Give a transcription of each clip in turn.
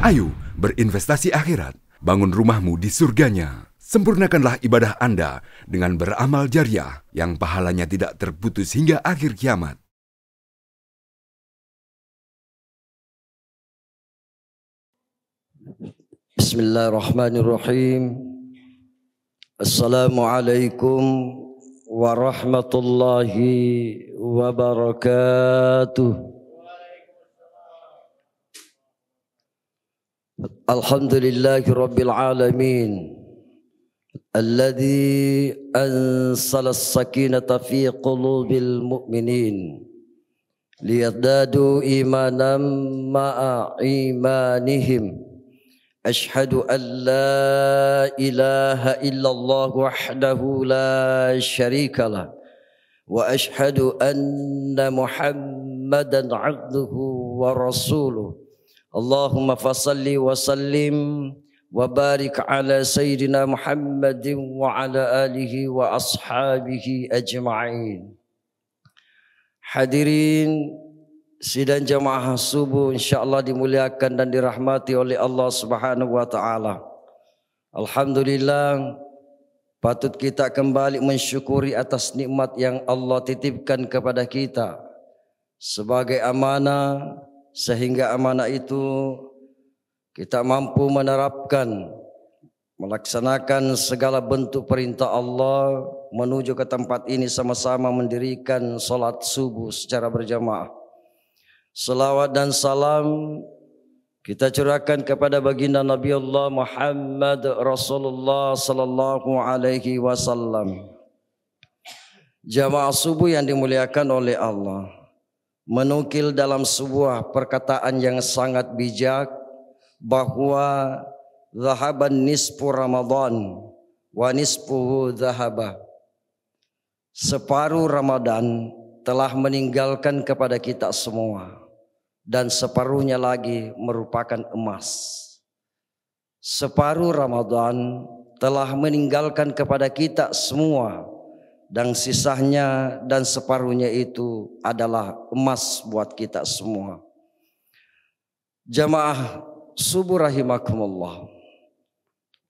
Ayo berinvestasi akhirat, bangun rumahmu di surganya. Sempurnakanlah ibadah Anda dengan beramal jariah yang pahalanya tidak terputus hingga akhir kiamat. Bismillahirrahmanirrahim. Assalamualaikum warahmatullahi wabarakatuh. Alhamdulillahi rabbil alamin, alladzi anzala as-sakinata fi qulubil mu'minin liyazdadu imanan ma'a imanihim. Ashhadu an la ilaha illallah wahdahu la syarika lah wa ashhadu anna Muhammadan 'abduhu wa rasuluh. Allahumma fasalli wa sallim wa barik ala sayyidina Muhammadin wa ala alihi wa ashabihi ajma'in. Hadirin sidang jamaah subuh insyaallah dimuliakan dan dirahmati oleh Allah Subhanahu wa taala. Alhamdulillah, patut kita kembali mensyukuri atas nikmat yang Allah titipkan kepada kita sebagai amanah, sehingga amanah itu kita mampu menerapkan, melaksanakan segala bentuk perintah Allah, menuju ke tempat ini sama-sama mendirikan salat subuh secara berjamaah. Salawat dan salam kita curahkan kepada baginda Nabi Allah Muhammad Rasulullah sallallahu alaihi wasallam. Jamaah subuh yang dimuliakan oleh Allah, menukil dalam sebuah perkataan yang sangat bijak bahwa zahaban nisfu Ramadan wa nisfuhu zahaba. Separuh Ramadan telah meninggalkan kepada kita semua, dan separuhnya lagi merupakan emas. Separuh Ramadan telah meninggalkan kepada kita semua, dan sisanya dan separuhnya itu adalah emas buat kita semua. Jamaah subuh rahimakumullah,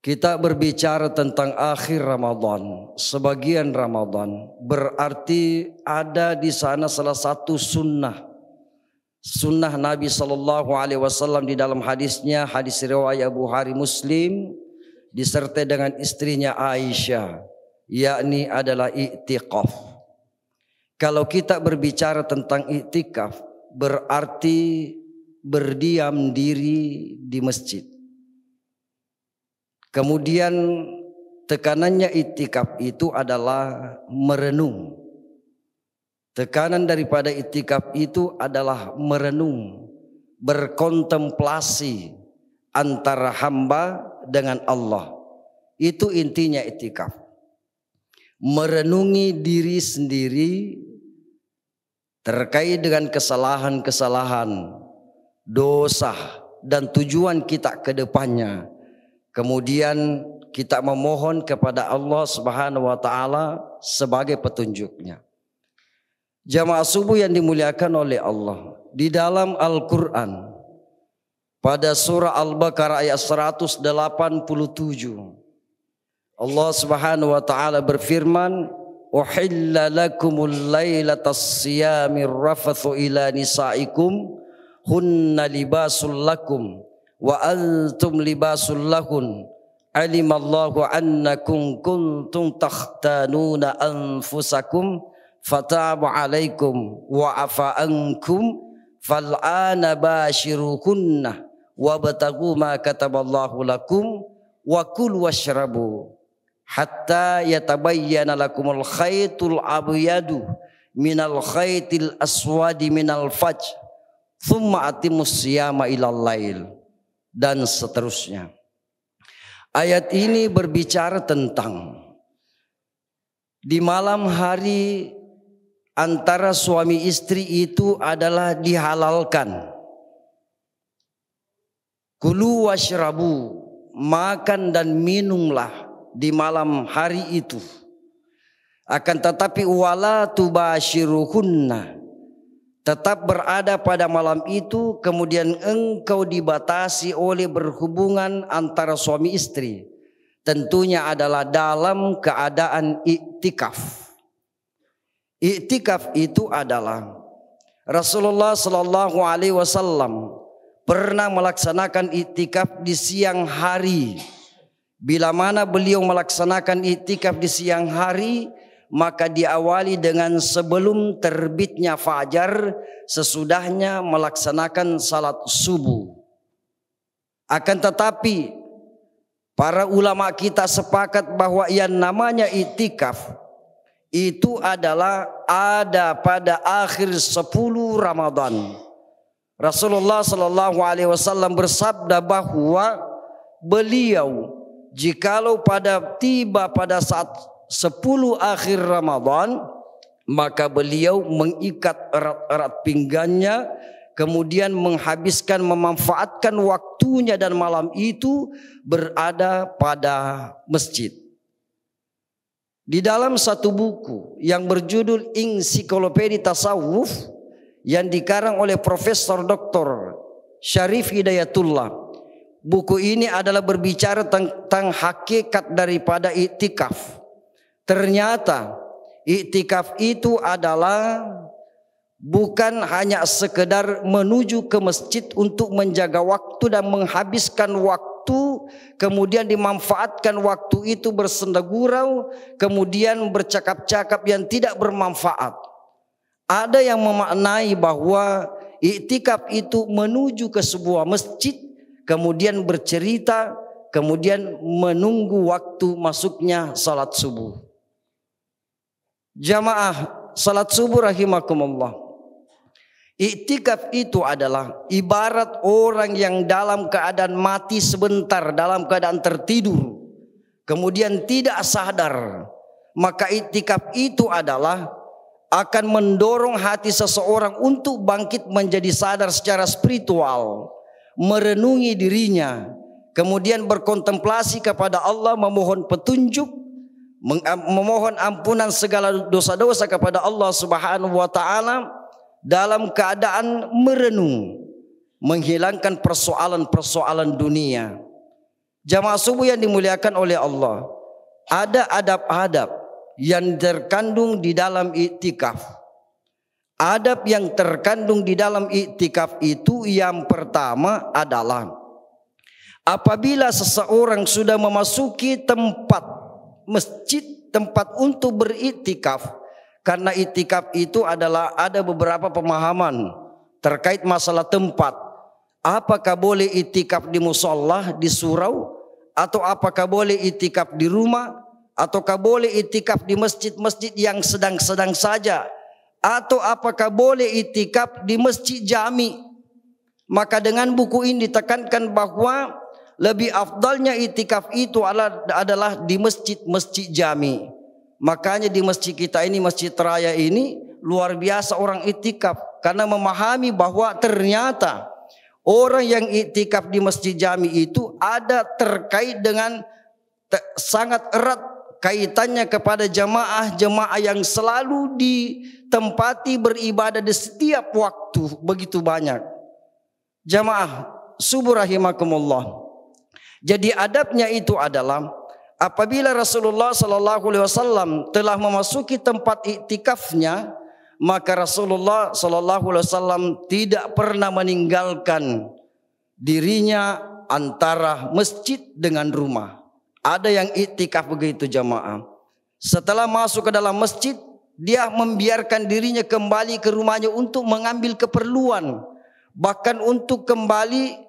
kita berbicara tentang akhir Ramadan, sebagian Ramadan, berarti ada di sana salah satu sunnah Nabi sallallahu alaihi wasallam di dalam hadisnya, hadis riwayat Bukhari Muslim, disertai dengan istrinya Aisyah, yakni adalah i'tikaf. Kalau kita berbicara tentang i'tikaf, berarti berdiam diri di masjid. Kemudian tekanannya i'tikaf itu adalah merenung. Tekanan daripada i'tikaf itu adalah merenung, berkontemplasi antara hamba dengan Allah. Itu intinya i'tikaf. Merenungi diri sendiri terkait dengan kesalahan-kesalahan, dosa, dan tujuan kita ke depannya. Kemudian kita memohon kepada Allah Subhanahu wa taala sebagai petunjuknya. Jamaah subuh yang dimuliakan oleh Allah, di dalam Al-Qur'an pada surah Al-Baqarah ayat 187, Allah Subhanahu wa taala berfirman, "Uhilla lakumul lailatas siyamir rafathu ila nisaikum hunna libasul lakum wa antum libasul lahun alimallahu annakum kuntum takhtanuna anfusakum fataba alaikum wa afa ankum fal'ana bashirukunna wabtagu ma kataballahu lakum wa kulu washrabu hatta yatabayyana lakumul khaytul abyadu minal khaytil aswadi minal fajr thumma atimus siyama ilal lail," dan seterusnya. Ayat ini berbicara tentang di malam hari antara suami istri itu adalah dihalalkan. Kulu washrabu, makan dan minumlah di malam hari itu. Akan tetapi wala tubashiruhunna, tetap berada pada malam itu, kemudian engkau dibatasi oleh berhubungan antara suami istri, tentunya adalah dalam keadaan iktikaf. Iktikaf itu adalah Rasulullah Sallallahu Alaihi Wasallam pernah melaksanakan iktikaf di siang hari. Bila mana beliau melaksanakan iktikaf di siang hari, maka diawali dengan sebelum terbitnya fajar, sesudahnya melaksanakan salat subuh. Akan tetapi para ulama kita sepakat bahwa yang namanya iktikaf itu adalah ada pada akhir 10 Ramadan. Rasulullah Sallallahu Alaihi Wasallam bersabda bahwa beliau jikalau tiba pada saat 10 akhir Ramadan, maka beliau mengikat erat-erat pinggangnya, kemudian memanfaatkan waktunya dan malam itu berada pada masjid. Di dalam satu buku yang berjudul Ensiklopedia Tasawuf yang dikarang oleh Profesor Dr. Syarif Hidayatullah, buku ini adalah berbicara tentang hakikat daripada iktikaf. Ternyata iktikaf itu adalah bukan hanya sekedar menuju ke masjid untuk menjaga waktu dan menghabiskan waktu, kemudian dimanfaatkan waktu itu bersenda gurau, kemudian bercakap-cakap yang tidak bermanfaat. Ada yang memaknai bahwa iktikaf itu menuju ke sebuah masjid, kemudian bercerita, kemudian menunggu waktu masuknya salat subuh. Jamaah salat subuh rahimakumullah. Iktikaf itu adalah ibarat orang yang dalam keadaan mati sebentar, dalam keadaan tertidur, kemudian tidak sadar. Maka iktikaf itu adalah akan mendorong hati seseorang untuk bangkit menjadi sadar secara spiritual, merenungi dirinya, kemudian berkontemplasi kepada Allah, memohon petunjuk, memohon ampunan segala dosa-dosa kepada Allah Subhanahu wa taala dalam keadaan merenung, menghilangkan persoalan-persoalan dunia. Jamaah subuh yang dimuliakan oleh Allah, ada adab-adab yang terkandung di dalam iktikaf. Adab yang terkandung di dalam iktikaf itu yang pertama adalah apabila seseorang sudah memasuki tempat masjid, tempat untuk beriktikaf, karena iktikaf itu adalah ada beberapa pemahaman terkait masalah tempat. Apakah boleh iktikaf di musholla, di surau, atau apakah boleh iktikaf di rumah, ataukah boleh iktikaf di masjid-masjid yang sedang-sedang saja, atau apakah boleh iktikaf di masjid jami. Maka dengan buku ini ditekankan bahwa lebih afdalnya iktikaf itu adalah di masjid-masjid jami. Makanya di masjid kita ini, Masjid Raya ini, luar biasa orang iktikaf, karena memahami bahwa ternyata orang yang iktikaf di masjid jami itu ada terkait dengan sangat erat kaitannya kepada jamaah-jamaah yang selalu ditempati beribadah di setiap waktu begitu banyak. Jamaah subuh rahimakumullah. Jadi adabnya itu adalah apabila Rasulullah Sallallahu Alaihi Wasallam telah memasuki tempat iktikafnya, maka Rasulullah Sallallahu Alaihi Wasallam tidak pernah meninggalkan dirinya antara masjid dengan rumah. Ada yang iktikaf begitu jamaah. Setelah masuk ke dalam masjid, dia membiarkan dirinya kembali ke rumahnya untuk mengambil keperluan, bahkan untuk kembali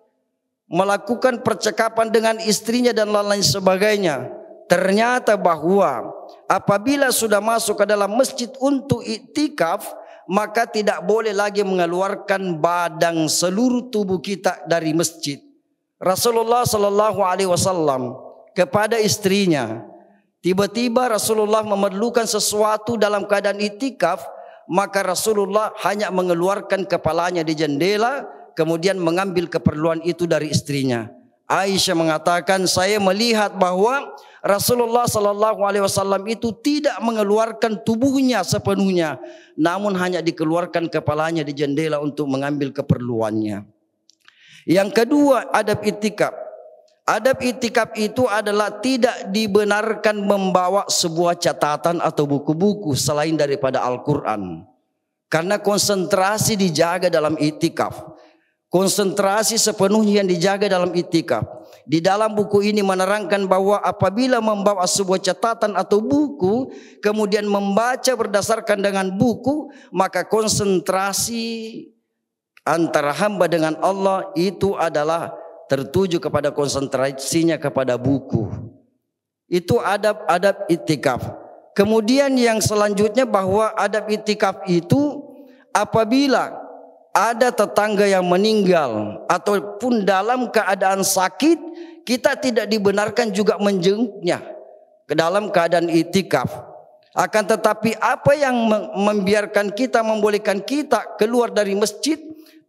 melakukan percakapan dengan istrinya dan lain-lain sebagainya. Ternyata bahwa apabila sudah masuk ke dalam masjid untuk iktikaf, maka tidak boleh lagi mengeluarkan badan seluruh tubuh kita dari masjid. Rasulullah Sallallahu Alaihi Wasallam kepada istrinya, tiba-tiba Rasulullah memerlukan sesuatu dalam keadaan iktikaf, maka Rasulullah hanya mengeluarkan kepalanya di jendela, kemudian mengambil keperluan itu dari istrinya. Aisyah mengatakan, saya melihat bahwa Rasulullah Sallallahu Alaihi Wasallam itu tidak mengeluarkan tubuhnya sepenuhnya, namun hanya dikeluarkan kepalanya di jendela untuk mengambil keperluannya. Yang kedua, adab itikaf. Adab itikaf itu adalah tidak dibenarkan membawa sebuah catatan atau buku-buku selain daripada Al-Quran. Karena konsentrasi dijaga dalam itikaf. Konsentrasi sepenuhnya yang dijaga dalam itikaf. Di dalam buku ini menerangkan bahwa apabila membawa sebuah catatan atau buku, kemudian membaca berdasarkan dengan buku, maka konsentrasi antara hamba dengan Allah itu adalah tertuju kepada konsentrasinya kepada buku. Itu adab-adab itikaf. Kemudian yang selanjutnya bahwa adab itikaf itu apabila ada tetangga yang meninggal ataupun dalam keadaan sakit, kita tidak dibenarkan juga menjenguknya ke dalam keadaan itikaf. Akan tetapi apa yang membiarkan kita, membolehkan kita keluar dari masjid,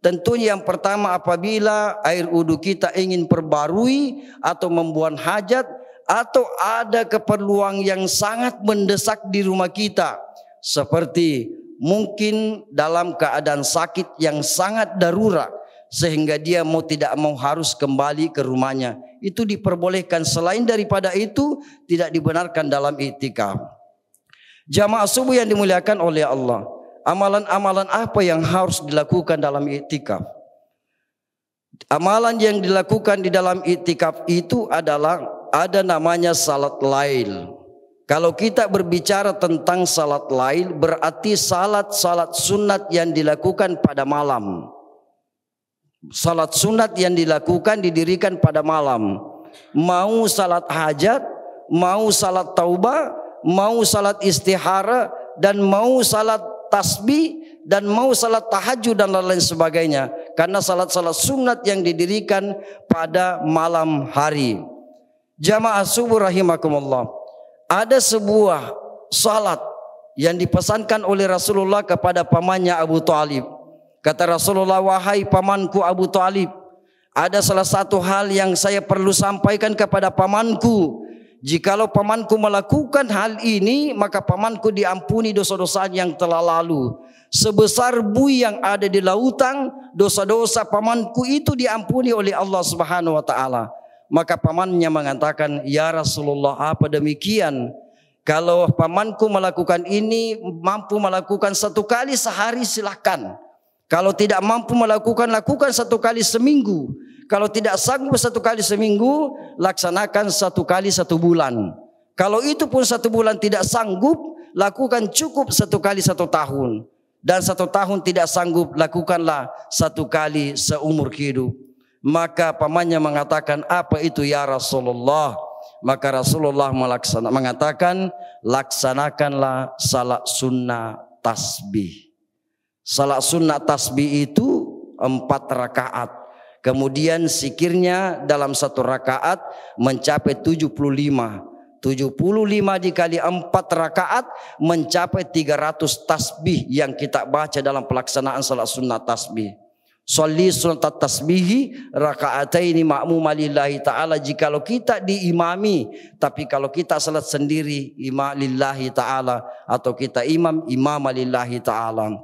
tentunya yang pertama apabila air wudu kita ingin perbarui atau membuang hajat atau ada keperluan yang sangat mendesak di rumah kita, seperti mungkin dalam keadaan sakit yang sangat darurat sehingga dia mau tidak mau harus kembali ke rumahnya, itu diperbolehkan. Selain daripada itu tidak dibenarkan dalam itikaf. Jamaah subuh yang dimuliakan oleh Allah, amalan-amalan apa yang harus dilakukan dalam itikaf? Amalan yang dilakukan di dalam itikaf itu adalah ada namanya salat lail. Kalau kita berbicara tentang salat lail, berarti salat sunat yang dilakukan pada malam. Salat sunat yang dilakukan didirikan pada malam. Mau salat hajat, mau salat taubah, mau salat istihara, dan mau salat tasbih, dan mau salat tahajud dan lain sebagainya. Karena salat-salat sunat yang didirikan pada malam hari. Jamaah subuh rahimakumullah. Ada sebuah salat yang dipesankan oleh Rasulullah kepada pamannya Abu Thalib. Kata Rasulullah, wahai pamanku Abu Thalib, ada salah satu hal yang saya perlu sampaikan kepada pamanku. Jikalau pamanku melakukan hal ini, maka pamanku diampuni dosa-dosa yang telah lalu. Sebesar buih yang ada di lautan, dosa-dosa pamanku itu diampuni oleh Allah Subhanahu wa taala. Maka pamannya mengatakan, ya Rasulullah, apa demikian? Kalau pamanku melakukan ini, mampu melakukan 1 kali sehari silahkan. Kalau tidak mampu melakukan, lakukan 1 kali seminggu. Kalau tidak sanggup 1 kali seminggu, laksanakan 1 kali 1 bulan. Kalau itu pun 1 bulan tidak sanggup, lakukan cukup 1 kali 1 tahun. Dan 1 tahun tidak sanggup, lakukanlah 1 kali seumur hidup. Maka pamannya mengatakan, apa itu ya Rasulullah? Maka Rasulullah mengatakan, laksanakanlah salat sunnah tasbih. Salat sunnah tasbih itu 4 rakaat. Kemudian zikirnya dalam 1 rakaat mencapai 75. 75 dikali 4 rakaat mencapai 300 tasbih yang kita baca dalam pelaksanaan salat sunnah tasbih. Sholli sunat tasbihi raka'ataini ma'muma lillahi ta'ala. Jikalau kita diimami, tapi kalau kita salat sendiri imam lillahi ta'ala, atau kita imam lillahi ta'ala.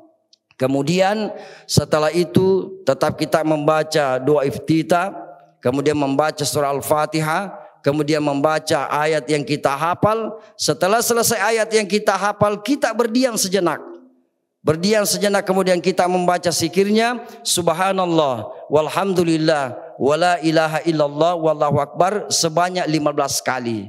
Kemudian setelah itu tetap kita membaca doa iftitah, kemudian membaca surah Al-Fatihah, kemudian membaca ayat yang kita hafal. Setelah selesai ayat yang kita hafal, kita berdiam sejenak. Berdiam sejenak, kemudian kita membaca zikirnya, subhanallah walhamdulillah wala ilaha illallah wallahu akbar, sebanyak 15 kali.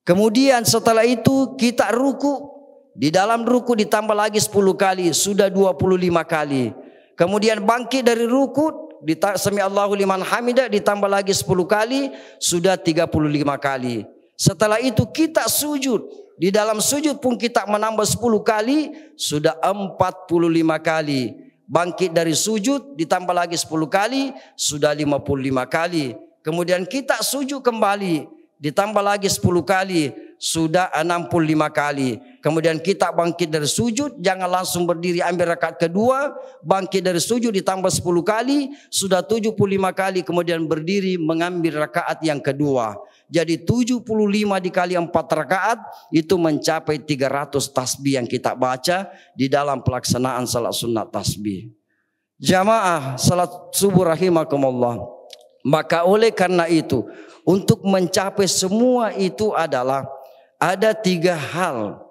Kemudian setelah itu kita ruku. Di dalam ruku ditambah lagi 10 kali, sudah 25 kali. Kemudian bangkit dari ruku, sami Allahu liman hamidah, ditambah lagi 10 kali, sudah 35 kali. Setelah itu kita sujud. Di dalam sujud pun kita menambah 10 kali, sudah 45 kali. Bangkit dari sujud ditambah lagi 10 kali, sudah 55 kali. Kemudian kita sujud kembali, ditambah lagi 10 kali, sudah 65 kali. Kemudian kita bangkit dari sujud, jangan langsung berdiri ambil rakaat kedua, bangkit dari sujud ditambah 10 kali, sudah 75 kali. Kemudian berdiri mengambil rakaat yang kedua. Jadi 75 dikali 4 rakaat itu mencapai 300 tasbih yang kita baca di dalam pelaksanaan salat sunat tasbih. Jamaah salat subuh rahimakumullah. Maka oleh karena itu, untuk mencapai semua itu adalah ada 3 hal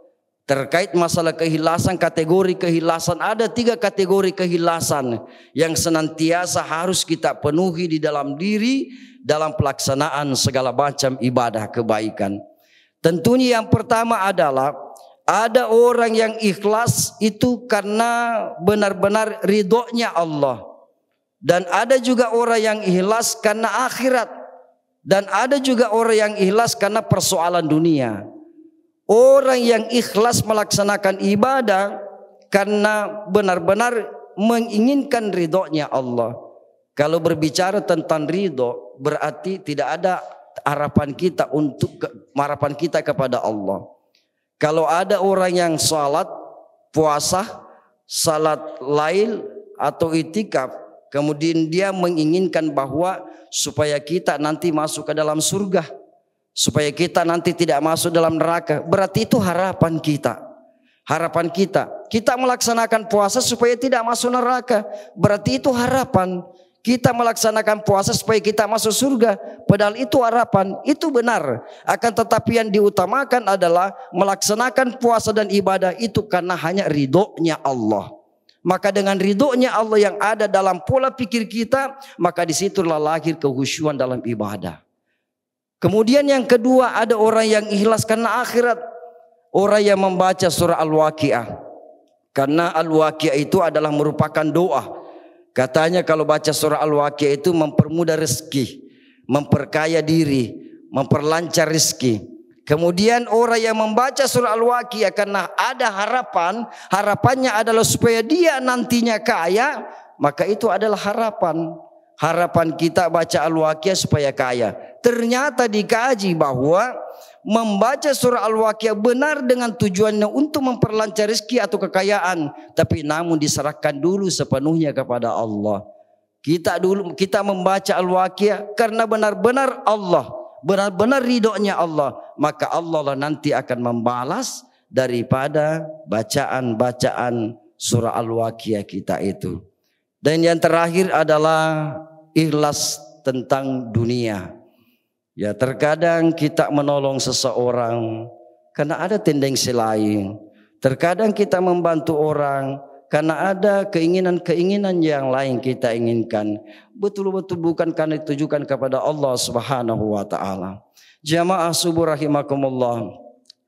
terkait masalah keikhlasan, kategori keikhlasan. Ada 3 kategori keikhlasan yang senantiasa harus kita penuhi di dalam diri dalam pelaksanaan segala macam ibadah kebaikan. Tentunya yang pertama adalah ada orang yang ikhlas itu karena benar-benar ridhonya Allah. Dan ada juga orang yang ikhlas karena akhirat. Dan ada juga orang yang ikhlas karena persoalan dunia. Orang yang ikhlas melaksanakan ibadah karena benar-benar menginginkan ridhonya Allah. Kalau berbicara tentang ridho, berarti tidak ada harapan kita kepada Allah. Kalau ada orang yang salat, puasa, salat lail atau itikaf, kemudian dia menginginkan bahwa supaya kita nanti masuk ke dalam surga, supaya kita nanti tidak masuk dalam neraka, berarti itu harapan kita. Harapan kita melaksanakan puasa supaya tidak masuk neraka, berarti itu harapan. Kita melaksanakan puasa supaya kita masuk surga, padahal itu harapan, itu benar. Akan tetapi yang diutamakan adalah melaksanakan puasa dan ibadah itu karena hanya ridhonya Allah. Maka dengan ridhonya Allah yang ada dalam pola pikir kita, maka disitulah lahir kehusyuan dalam ibadah. Kemudian yang kedua, ada orang yang ikhlas karena akhirat. Orang yang membaca surah Al-Waqiah. Karena Al-Waqiah itu adalah merupakan doa. Katanya kalau baca surah Al-Waqiah itu mempermudah rezeki, memperkaya diri, memperlancar rezeki. Kemudian orang yang membaca surah Al-Waqiah karena ada harapan, harapannya adalah supaya dia nantinya kaya, maka itu adalah harapan. Harapan kita baca Al-Waqiah supaya kaya. Ternyata dikaji bahwa membaca surah Al-Waqiah benar dengan tujuannya untuk memperlancar rezeki atau kekayaan, tapi namun diserahkan dulu sepenuhnya kepada Allah. Kita membaca Al-Waqiah karena benar-benar Allah, benar-benar ridhonya Allah, maka Allah lah nanti akan membalas daripada bacaan-bacaan surah Al-Waqiah kita itu. Dan yang terakhir adalah ikhlas tentang dunia. Ya, terkadang kita menolong seseorang karena ada tendensi lain. Terkadang kita membantu orang karena ada keinginan-keinginan yang lain kita inginkan. Betul-betul bukan karena ditujukan kepada Allah Subhanahu wa taala. Jamaah subuh rahimakumullah.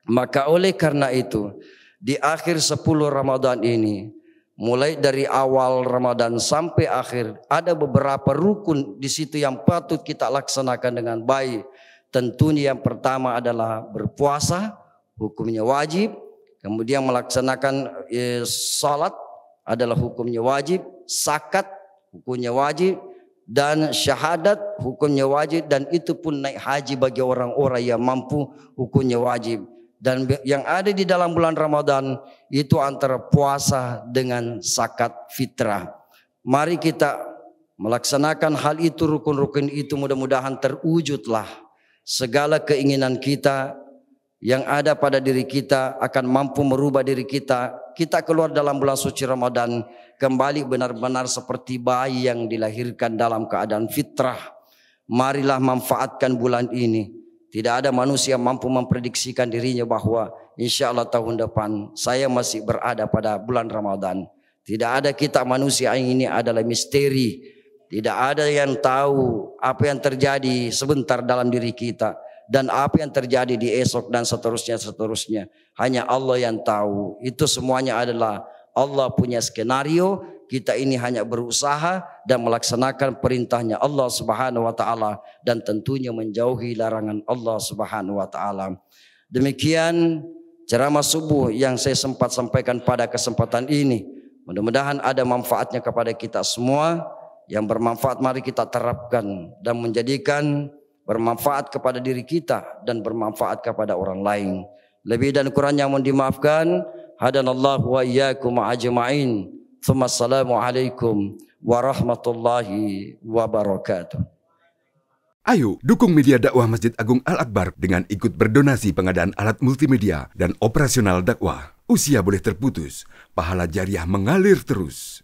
Maka oleh karena itu, di akhir 10 Ramadan ini, mulai dari awal Ramadan sampai akhir, ada beberapa rukun di situ yang patut kita laksanakan dengan baik. Tentunya yang pertama adalah berpuasa, hukumnya wajib. Kemudian melaksanakan salat adalah hukumnya wajib. Zakat hukumnya wajib. Dan syahadat hukumnya wajib. Dan itu pun naik haji bagi orang-orang yang mampu, hukumnya wajib. Dan yang ada di dalam bulan Ramadan itu antara puasa dengan zakat fitrah. Mari kita melaksanakan hal itu, rukun-rukun itu, mudah-mudahan terwujudlah segala keinginan kita yang ada pada diri kita akan mampu merubah diri kita. Kita keluar dalam bulan suci Ramadan kembali benar-benar seperti bayi yang dilahirkan dalam keadaan fitrah. Marilah manfaatkan bulan ini. Tidak ada manusia mampu memprediksikan dirinya bahwa insya Allah tahun depan saya masih berada pada bulan Ramadan. Tidak ada kita manusia yang ini adalah misteri. Tidak ada yang tahu apa yang terjadi sebentar dalam diri kita. Dan apa yang terjadi di esok dan seterusnya. Hanya Allah yang tahu. Itu semuanya adalah Allah punya skenario. Kita ini hanya berusaha dan melaksanakan perintahnya Allah Subhanahu wa taala dan tentunya menjauhi larangan Allah Subhanahu wa taala. Demikian ceramah subuh yang saya sempat sampaikan pada kesempatan ini. Mudah-mudahan ada manfaatnya kepada kita semua. Yang bermanfaat mari kita terapkan dan menjadikan bermanfaat kepada diri kita dan bermanfaat kepada orang lain. Lebih dan kurangnya mohon dimaafkan. Hadanallahu wa iyyakum ajma'in. Assalamualaikum warahmatullahi wabarakatuh. Ayo dukung media dakwah Masjid Agung Al-Akbar dengan ikut berdonasi pengadaan alat multimedia dan operasional dakwah. Usia boleh terputus, pahala jariah mengalir terus.